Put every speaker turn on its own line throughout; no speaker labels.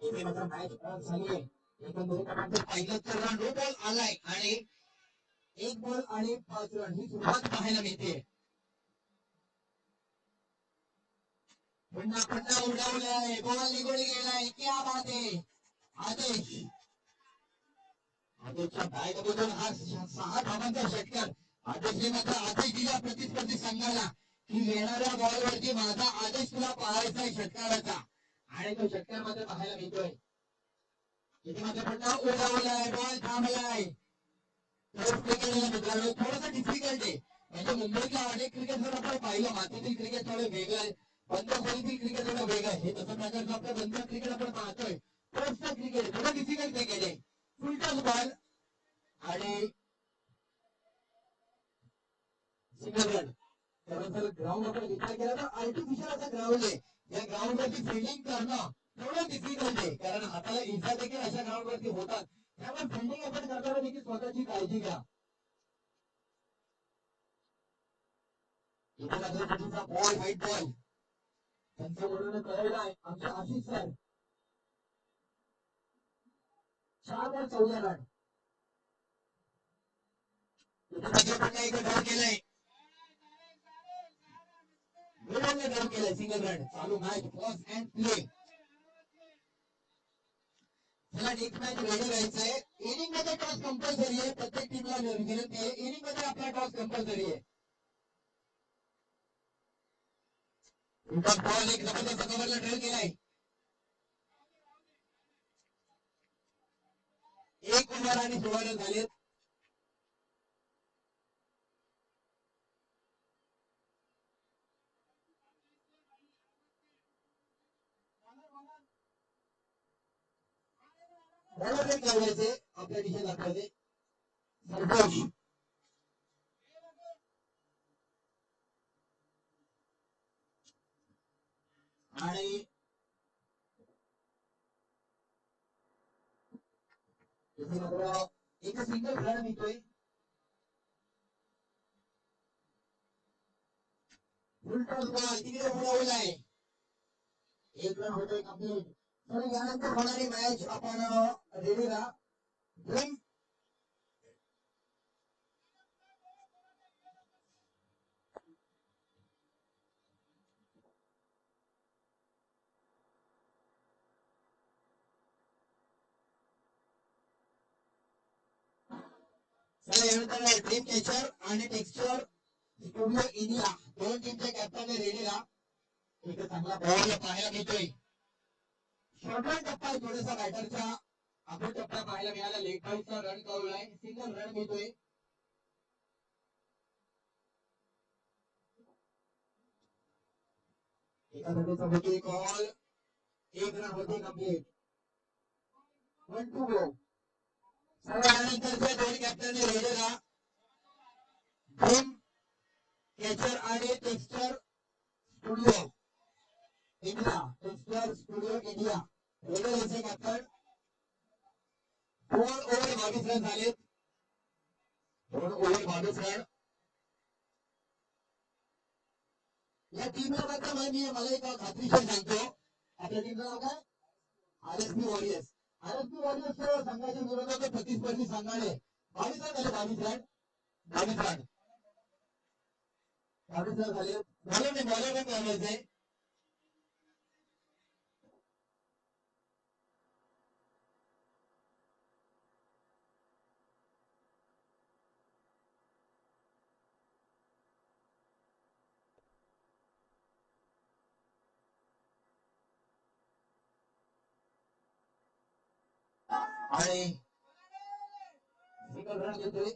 इथे मात्र match on झाली आहे. एकंदरीत आपण पहिलं तर रन नो बॉल आलाय आणि 1 बॉल आणि 5 रन ही सुरुवात पाहायला मिळते. पुन्हा पुन्हा उडवलाय, बॉल निघून गेलाय. क्या बात आहे. आदेश आदेशच्या बॅटमधून हा 6 धावांचा षटकार. आदेशने मात्र आदेश दिला प्रतिस्पर्धी संघाला की येणाऱ्या बॉलवरती माझा आदेश तुला पाहायचा आहे षटकाराचा, आणि तो षटकार मात्र पाहायला मिळतोय. इथे मात्र पुन्हा उडवलाय, बॉल थांबलाय. मित्रांनो थोडंसं डिफिकल्ट आहे. म्हणजे मुंबईतल्या अनेक क्रिकेट जर आपण पाहिलं, मातीतील क्रिकेट थोडं वेगळं आहे, बंद खोलीतील क्रिकेट थोडं वेगळं आहे. हे तसं प्रकारचं आपलं बंद क्रिकेट आपण पाहतोय. थोडंसं क्रिकेट थोडं डिफिकल्ट क्रिकेट आहे. फुलटॉस बॉल आणि सिंगल रन. त्यानंतर ग्राउंड आपण विचार केला तर आर्टिफिशियल असं ग्राउंड आहे. या ग्राउंड वरती फिल्डिंग करणं थोडं डिफिकल्ट आहे, कारण हाताला इजा देखील अशा ग्राउंड वरती होतात. त्यामुळे फिल्डिंग आपण करताना देखील स्वतःची काळजी घ्या. इथे मात्र चुकीचा बॉल, व्हाईट बॉल. त्यांचं म्हणून कळलं आहे आमचे आशिष सर. 4 ball 14 run. इथे मात्र एक ड्रॉ केलाय, मिडलने ड्रॉ केलाय, सिंगल रन. चालू मॅच पॉज अँड प्ले. चला नेक्स्ट मॅच रेडी राहायचंय. इनिंग मध्ये टॉस कंपल्सरी आहे. प्रत्येक टीमला विनंती आहे, इनिंग मध्ये आपला टॉस कंपल्सरी आहे. बॉल एक जबरदस्त कव्हरला ड्रिल केलाय. 1 ओव्हर आणि 16 रन झालेत. बॉलर रेट लावायचे आपल्या टीचर दाखवायचे संतोष. आणि एक सिंगल रन मिळतोय. फुलटॉस बॉल तिकडे उडवलाय, 1 रन होतोय कंप्लीट. तर यानंतर होणारी मॅच आपण रेडी राहा. ड्रीम चला यानंतर ड्रीम कॅचर आणि टेक्स्चर स्टुडिओ इंडिया दोन टीमचे कॅप्टन रेडी राहा. एक चांगला बॉल पाहायला मिळतोय. शॉर्टरन टप्पा आहे थोडासा बॅटरचा. आपण टप्पा पाहायला मिळाला. लेग बाईटचा रन कवलाय, सिंगल रन मिळतोय. एका धावेचा होतोय कॉल, 1 रन होते कंप्लीट. 1 to go. त्यानंतरचे दोन कॅप्टन रेडी राहा. ड्रीम कॅचर आणि texture studio India. Texture studio India ready राहायचे कॅप्टन. 4 ओव्हर 22 रन झालेत. 2 ओव्हर 22 रन. या टीमला मात्र मला एक खात्रीशीर सांगतो, आपल्या टीमचं नाव काय? RSP warriors. RSP वॉरियर्स संघाच्या विरोधात प्रतिस्पर्धी संघाने 22 रन झाले. 22 रन 22 रन 22 रन झाले. बॉलरने करायचंय. आणि सिंगल रन घेतोय.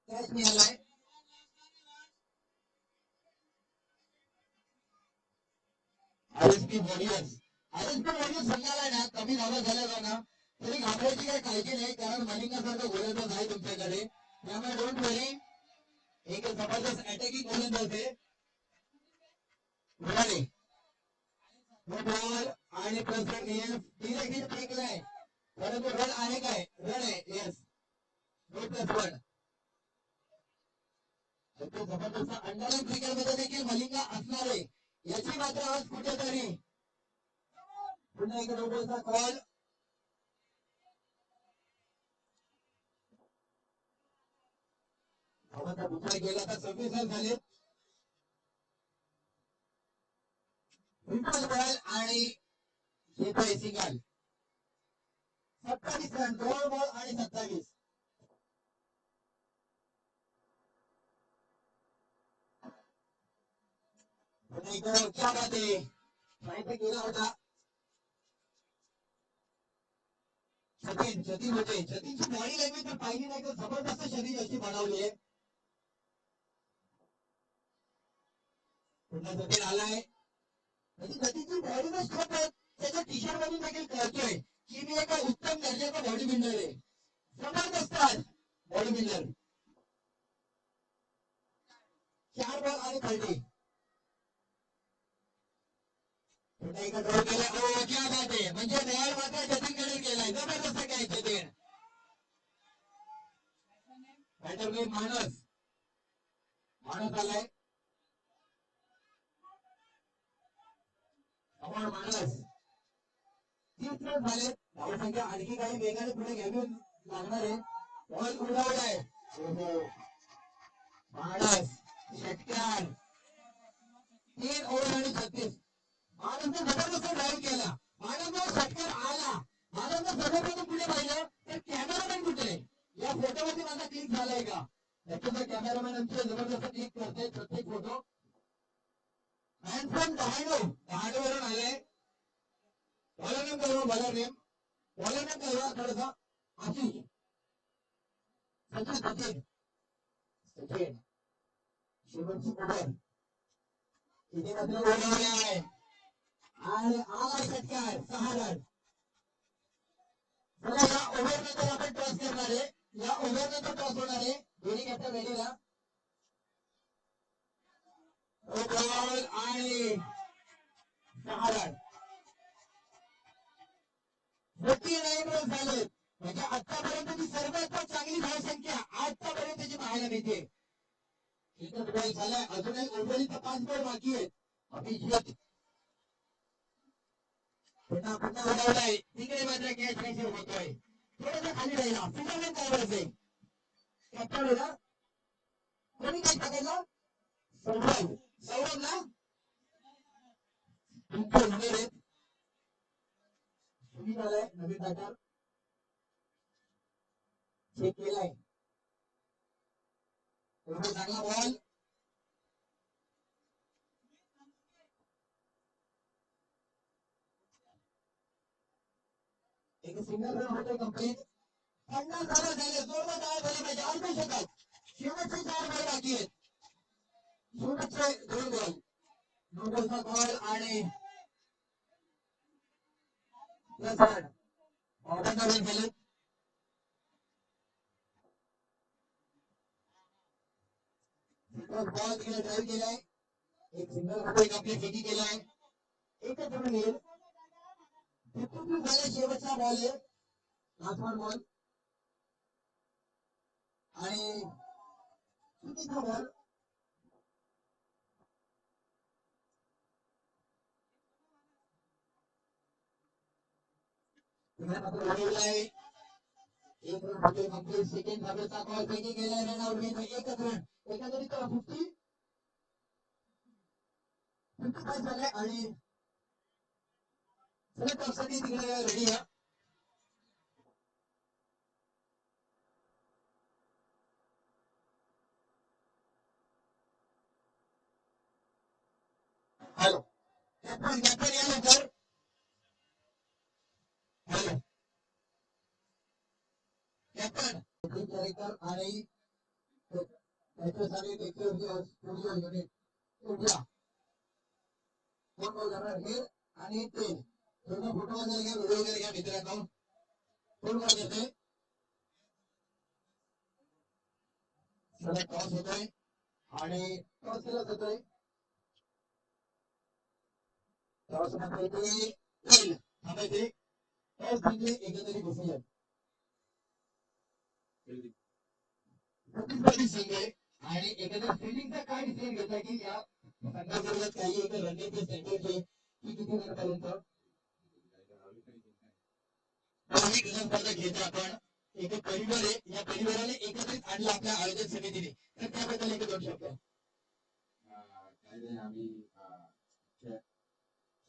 कॅच मिळालाय. RSP वॉरियर्स संघाला ना कमी धावा झाल्या ना तरी घाबरायची काही काळजी नाही, कारण मलिंगासारखं गोलंदाज आहे तुमच्याकडे. त्यामुळे डोंट वरी. एक जबरदस्त अटॅकिंग गोलंदाज आहे. मिळाले बॉल आणि प्लस रन. येस डिरेक्ट फेकलाय, परंतु रन आहे काय? रन आहे. Yes no plus 1. जबरदस्त अंडरलाईन क्रिकेटमध्ये देखील मलिंगा असणार आहे याची मात्र आज कुठेतरी पुन्हा एक डोबलचा कॉल. धावांचा विचार केला तर 26 रन झाले. ट्रिपल बॉल आणि येतोय सिंगल. 27 रन, 2 बॉल आणि 27. क्या बात आहे, प्रयत्न केला होता जतीन होते. जतीनची बॉडी लँग्वेज तर पाहिली नाही तर जबरदस्त शरीर अशी बनवली आहे. पुन्हा जतीन आलाय. म्हणजे जतीनची बॉडी तर स्टॉप आहे. त्याच्या टी शर्ट मधून देखील कळतोय की मी एका उत्तम दर्जाचा बॉडी बिल्डर आहे. जबरदस्त बॉडी बिल्डर. 4 बॉल आणि 30. पुन्हा ड्रॉ केला. ओ क्या बात आहे, म्हणजे बॉल मात्र जतीनकडे केलाय. जबरदस्त काय जतीन. बॅटर मी मानस आलाय. आपण मानस 30 रन झाले. धावसंख्या आणखी काही वेगाने पुढे घ्यावी लागणार आहे. बॉल उडवलाय. मानस षटकार. 3 ओव्हर आणि 36. मानसने जबरदस्त ड्राईव्ह केला. मानसचा षटकार आला. मानसनं सर्वप्रथम पुढे पाहिलं तर कॅमेरामॅन कुठे आहे? या फोटोमध्ये माझा क्लिक झालाय का? त्याच्यावर कॅमेरामॅन आमचे जबरदस्त क्लिक करते प्रत्येक फोटो. मॅन फ्रॉम डहाणूवरून आले. बॉलर नेम कळवा. बॉलर नेम कळवा थोडासा. आशिष. सचिन. शेवटची ओव्हर. इथे मात्र उडवले आहे आणि आला षटकार. 6 रन. चला या ओव्हर नंतर आपण टॉस करणार आहे. या ओव्हर नंतर टॉस होणार आहे. दोन्ही कॅप्टन रेडीला. बॉल आणि 6 रन. 49 रन झाले. म्हणजे आतापर्यंतची सर्वात चांगली धावसंख्या आतापर्यंतची पाहायला मिळते. एकच बॉल झालाय. अजूनही उर्वरित 5 बॉल बाकी आहेत. अभिजित पुन्हा उडवलाय. तिकडे मात्र कॅच रिसीव्ह होतोय. थोडंसं खाली राहिला. फिल्डरने काय करायचंय? कॅप्टन होता कोणी काय टाकायचं? सौरभला तुमचे उमेद आहेत. सुनील आलाय नवीन बॅटर. चेक केलाय. चांगला बॉल. एक सिंगल रन होते कंप्लीट. 50 रन झाले. जोरदार धावा झाली पाहिजे. अर्धशतक. शेवटचे 4 बॉल बाकी आहेत. शेवटचे 2 बॉल. नो बॉलचा बॉल आणि प्लस रन. ऑर्डर रन झाले. बॉल तिकडे ड्राईव्ह केलाय. एक सिंगल होते कंप्लीट फेकी केलाय. एकच रन येईल. झाले. शेवटचा बॉल आहे. लास्ट बॉल आणि चुकीचा बॉल. उडवलाय. एक रन होते कंप्लीट. सेकंड धावेचा बॉल फेकी केलाय. रन आउट घेतोय. एकच रन. एकंदरीत 55 झाले आणि सगळे टॉपसाठी तिकडे रेडी आहे. हॅलो कॅप्टन या लवकर. हॅलो कॅप्टन कॅरेक्टर आणि त्याच्यासाठी स्टुडिओ युनिट इंडिया कोण कोण करणार हे आणि ते थोडं फोटो वगैरे घ्या व्हिडिओ वगैरे घ्या मित्रांनो. कोण कोण येते. सगळं टॉस होतोय आणि टॉस केलाच होतोय. टॉस मध्ये थांबायचे. टॉस जिंकले एकंदरीत घुसले. प्रतिस्पर्धी संघ आहे आणि एकंदरीत फिल्डिंगचा काय डिसिजन घेतला की या संघाबरोबर काही एक रणनीती सेंटरचे की किती रनपर्यंत ही क्रीडा स्पर्धा घेतो आपण. एक परिवार आहे, या परिवाराने एकत्रित आणलं आपल्या आयोजन समितीने. तर त्याबद्दल एक दोन शब्द.
आम्ही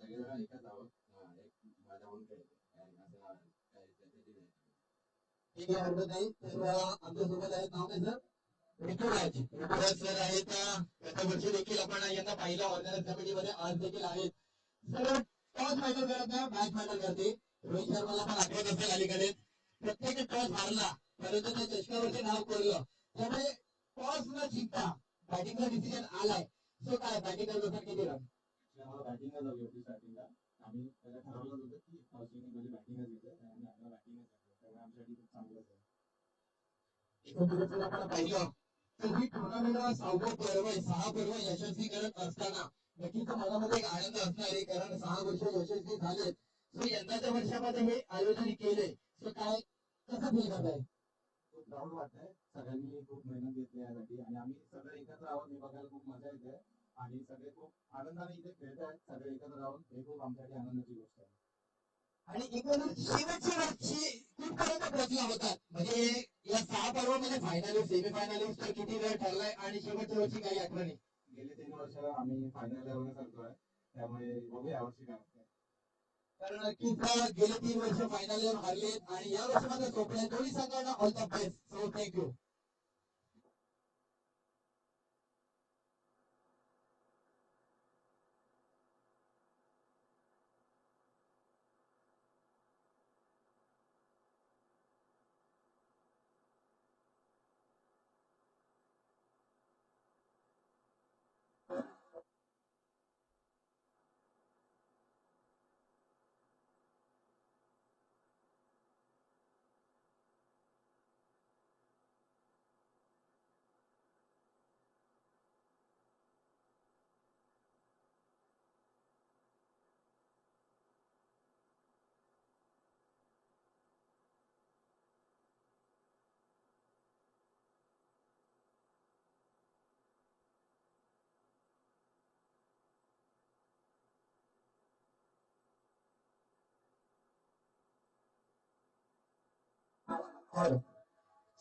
सगळेजण एकच आहोत. माझ्या म्हणून
ठीक आहे, हरकत नाही. तर आमच्यासोबत आहेत नाव काय सर? ऋतुराज. ऋतुराज सर आहेत. गत वर्षी देखील आपण यांना पाहिलं ऑर्गनायझर कमिटीमध्ये आज देखील आहेत. सर टॉस मॅटर करत नाही, मॅच मॅटर करते. रोहित शर्माला पण आठवत असेल अलीकडे प्रत्येक टॉस हारला परंतु त्या चषकावरती नाव कोरलं. त्यामुळे टॉस न जिंकता बॅटिंगचा डिसिजन आलाय. सो काय बॅटिंग करत असेल किती रन?
बॅटिंगला जाऊया होती स्टार्टिंगला. आम्ही त्याला ठरवलं होतं की बॅटिंगच घेतलं आणि आम्हाला बॅटिंगच त्यामुळे आमच्यासाठी खूप चांगलं आहे.
आपण पाहिलं तर ही टुर्नामेंट 6 पर्व यशस्वी करत असताना नक्कीच मनामध्ये एक आनंद असणार आहे. कारण 6 वर्ष यशस्वी झालेत. सो यंदाच्या वर्षामध्ये हे आयोजन केले. सो काय कसं फील करताय?
खूप प्राऊड वाटतंय. सगळ्यांनी खूप मेहनत घेतली यासाठी आणि आम्ही सगळे एकत्र आहोत हे बघायला खूप मजा येते आणि सगळे खूप आनंदाने इथे खेळत आहेत. सगळे एकत्र राहून हे खूप आमच्यासाठी आनंदाची गोष्ट आहे.
आणि एकूणच शेवटच्या वर्षी कुठपर्यंत पोहोचला होतात? म्हणजे या 6 पर्वामध्ये फायनलिस्ट सेमीफायनलिस्ट तर किती वेळ ठरलाय आणि शेवटच्या वर्षी काही आठवणी?
गेले 3 वर्ष आम्ही फायनल लेवलला करतोय त्यामुळे बघूया यावर्षी काय होतंय.
कारण नक्कीच गेले 3 वर्ष फायनल हरलेत आणि या वर्षी मात्र झोपले. दोन्ही संघांना all the best. So thank you.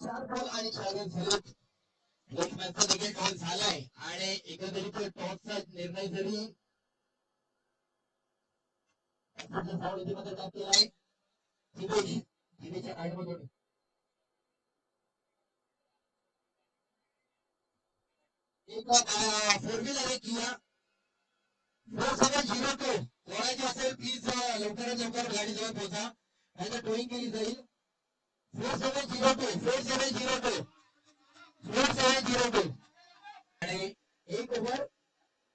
चार बॉल आणि 4 रन झालेत. एक मॅचचा देखील टॉस झालाय आणि एकंदरीत टॉसचा निर्णय जरी सावधीमध्ये टॅप केलाय. दिनेशच्या कार्डमधून एक 4 व्हीलर आहे किया 4702 कोणाची असेल प्लीज लवकरात लवकर गाडी जवळ पोहोचा नाहीतर टोईंग केली जाईल. 4702 आणि एक ओव्हर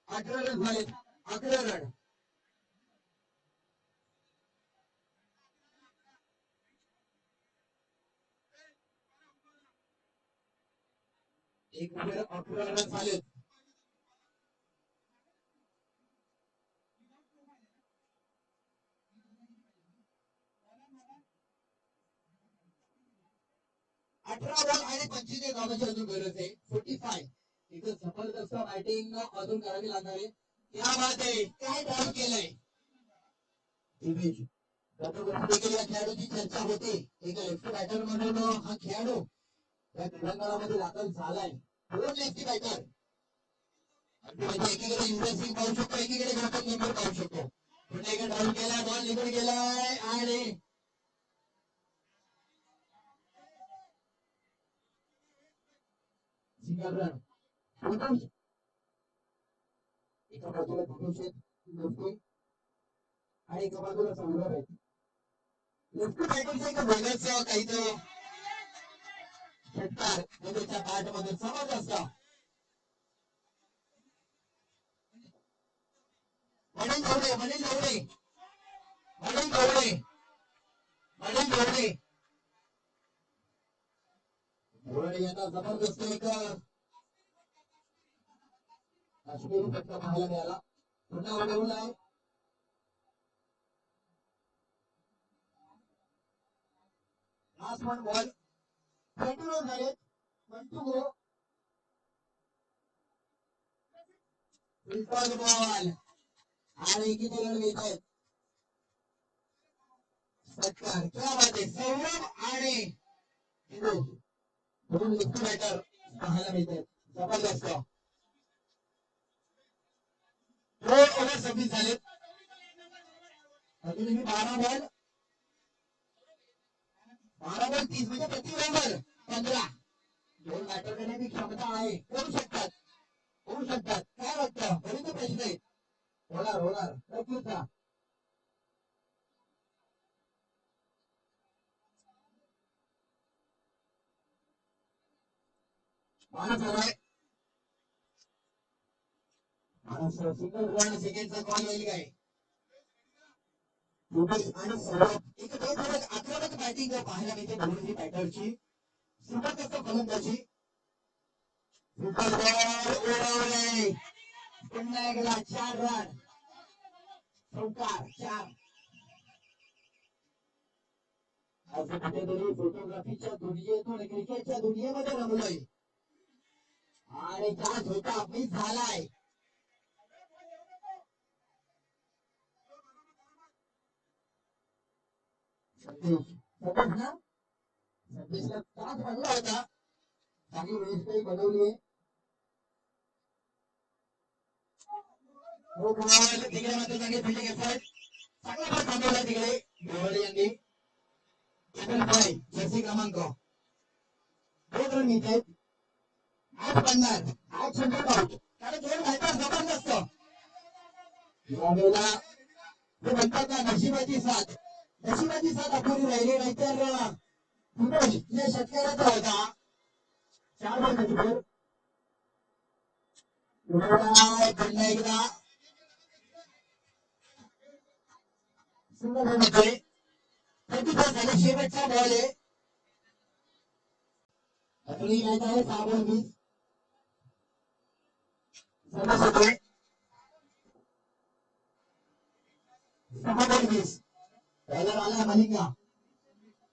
18 रन झाले. 11 रन. एक ओव्हर 11 रन झाले. अठरा बॉल आणि 25 धावांची अजून गरज आहे. 45. इथं जबरदस्त बॅटिंग अजून करावी लागणार आहे. क्या बात आहे, काय ड्राईव्ह केलंय दिनेश. देखील या खेळाडूची चर्चा होती. एक लेफ्ट बॅटर म्हणून हा खेळाडू या क्रीडांगणामध्ये दाखल झालाय. 2 लेफ्टी बॅटर. म्हणजे एकीकडे युवराज सिंग पाहू शकतो, एकीकडे गौतम गंभीर पाहू शकतो. पुन्हा एक ड्राईव्ह केला, बॉल निघून गेलाय आणि सिंगल रन. एका बाजूला धनुष लेफ्टी आणि एका बाजूला सौरभ आहे. लेफ्टी बॅटिंगचं एक वेगळंच काही तो षटकार त्याच्या बॅटमध्ये जबरदस्त. वडील गवडे वडील गवडे वडील गवडे वडील गवडे गवडे यांना जबरदस्त एक काश्मीरी फटका पाहायला मिळाला. पुन्हा उडवला आहे. लास्ट वन बॉल 20 रन झाले. 1 to go. बॉल आणि किती रन घेत आहेत सत्कार क्या बात आहे. सौरभ आणि दोन लेफ्ट बॅटर पाहायला मिळतात. जबरदस्त. 2 ओव्हर 26 झालेत. अजूनही 12 बॉल 30 म्हणजे प्रति ओव्हर 15. दोन बॅटर करण्याची क्षमता आहे. करू शकतात. होऊ शकतात. काय वाटतं बरेच प्रश्न आहेत. होणार होणार नक्कीच ना. सिंगल 1 सेकंडचा कॉल येईल काय. आणि सौरभ एक आक्रमक बॅटिंग पाहायला मिळते दोन्ही बॅटरची. जबरदस्त फलंदाजी. सुपर बॉल उडवले. पुन्हा एकदा 4 रन. चौकार 4. असं कुठेतरी फोटोग्राफीच्या दुनियेतून क्रिकेटच्या दुनियेमध्ये रमलोय आणि त्या झोका मिस झालाय. संदेशला त्रास बनला होता. चांगली वेळेस बनवली आहे. तिकडे मात्र चांगली फिल्डिंग एफर्ट. चांगला बॉल थांबवला तिकडे गोवडे यांनी. जर्सी क्रमांक 2 रन मिळत आहेत. आज पडणार आज शंभर आउट कारण दोन घालतात जबरदस्त. यावेळेला ते म्हणतात ना नशिबाची साथ. नशिबाची साथ अपुरी राहिली नाहीतर या शेतकऱ्याचा होता. 4 बॉल पुन्हा एकदा सिंगल होते. 34 झाले. शेवटचा बॉल आहे. अजूनही माहित आहे 6 बॉल 20. संदेश होते 6 बॉल 20. पहिला आला मलिंगा.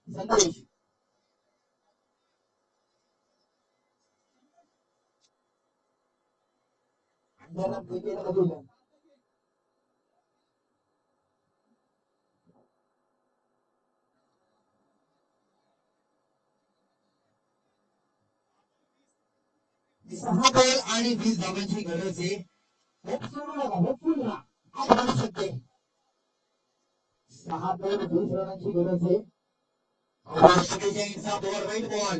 संदेश क्रिकेटमधून 6 बॉल आणि 20 धावांची गरज आहे. होपफुल राहा आज बनू शकते. 6 बॉल 20 रनांची गरज आहे. चा बॉल राईट बॉल.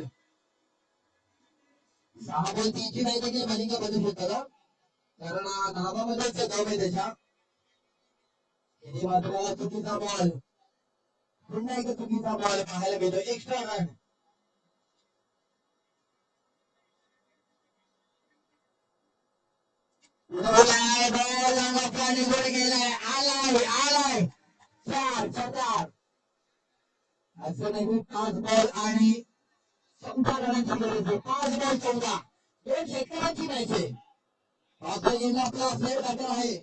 6 बॉल 3 ची नाही देखील मलिंगा बनू शकतो कारण नावामध्येच दम आहे त्याच्या. इथे मात्र चुकीचा बॉल. पुन्हा एकदा चुकीचा बॉल पाहायला मिळतो. Extra run. निघून गेलाय. आलाय 4 असं नाही. 5 बॉल आणि 14 रनांची गरज आहे. 5 बॉल 14. 2 शेतकऱ्यांची मॅच आहे. ऑस्ट्रेलियाला आपला फ्लेअर बॅटर आहे.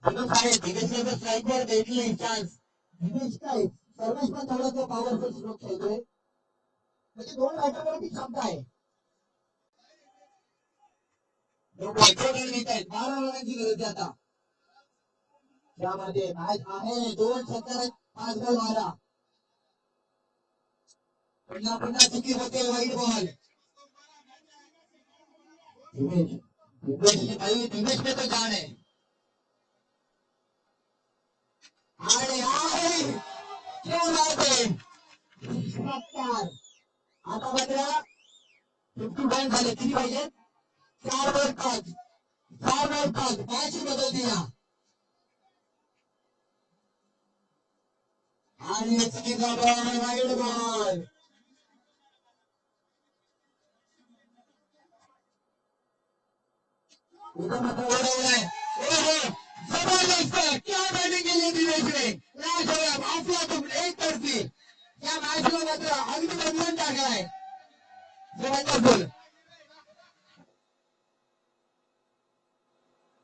दिनेश आहे. दिनेशला जर स्ट्राईकवर भेटले चान्स. दिनेश काय सर्वेश पण थोडासा पॉवरफुल स्ट्रोक खेळतोय. म्हणजे 2 बॅटरवरती क्षमता आहे. 12 रनांची गरज आहे आता. त्यामध्ये मॅच आहे. 2 शेतकऱ्या 5 बॉल मारा. पुन्हा चुकी होते. वाईट बॉल. दिनेश में तो जान है. क्या बात है. आता मात्र 51 झाले. किती पाहिजे. 4 बॉल 5 मॅच बदल दिला आणि चुकीचा बॉल वाईट बॉल. उद्या मात्र उडवलाय. जबरदस्त क्या बॅटिंग केली दिनेशने. लाजवाब अफलातून एकतर्फी. या मॅचला मात्र अगदी बदलून टाकलाय. वंडरफुल.